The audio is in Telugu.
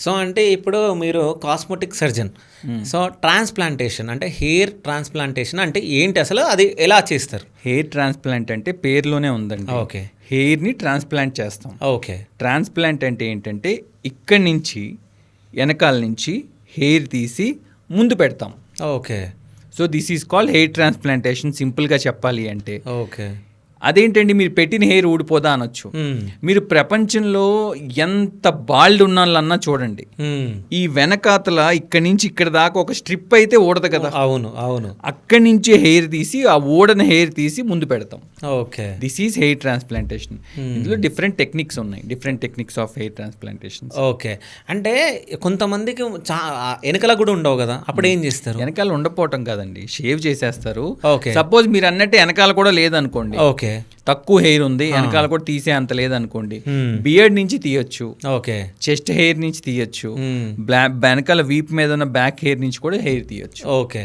సో అంటే ఇప్పుడు మీరు కాస్మెటిక్ సర్జన్. సో ట్రాన్స్ప్లాంటేషన్ అంటే హెయిర్ ట్రాన్స్ప్లాంటేషన్ అంటే ఏంటి, అసలు అది ఎలా చేస్తారు? హెయిర్ ట్రాన్స్ప్లాంట్ అంటే పేరులోనే ఉందండి. ఓకే. హెయిర్ని ట్రాన్స్ప్లాంట్ చేస్తాం. ఓకే. ట్రాన్స్ప్లాంట్ అంటే ఏంటంటే ఇక్కడి నుంచి వెనకాల నుంచి హెయిర్ తీసి ముందు పెడతాం. Okay. So this is called hair transplantation, సింపుల్గా చెప్పాలి అంటే. ఓకే. అదేంటండి మీరు పెట్టిన హెయిర్ ఊడిపోదా అనొచ్చు. మీరు ప్రపంచంలో ఎంత బాల్డ్ ఉన్నాళ్ళన్నా చూడండి, ఈ వెనకాతల ఇక్కడి నుంచి ఇక్కడ దాకా ఒక స్ట్రిప్ అయితే ఊడదు కదా. అవును అవును. అక్కడి నుంచి హెయిర్ తీసి ఆ ఊడని హెయిర్ తీసి ముందు పెడతాం. Okay. This is hair transplantation. ఇందులో డిఫరెంట్ టెక్నిక్స్ ఉన్నాయి, different techniques of hair transplantation. Okay. అంటే కొంతమందికి వెనకాల కూడా ఉండవు కదా, అప్పుడు ఏం చేస్తారు? వెనకాల ఉండపోవటం కాదండి, షేవ్ చేసేస్తారు. ఓకే. సపోజ్ మీరు అన్నట్టు వెనకాల కూడా లేదనుకోండి, ఓకే, తక్కువ హెయిర్ ఉంది, వెనకాల కూడా తీసే అంత లేదనుకోండి, బియర్డ్ నుంచి తీయొచ్చు. ఓకే. చెస్ట్ హెయిర్ నుంచి తీయొచ్చు, వెనకాల వీప్ మీద ఉన్న బ్యాక్ హెయిర్ నుంచి కూడా హెయిర్ తీయొచ్చు. ఓకే.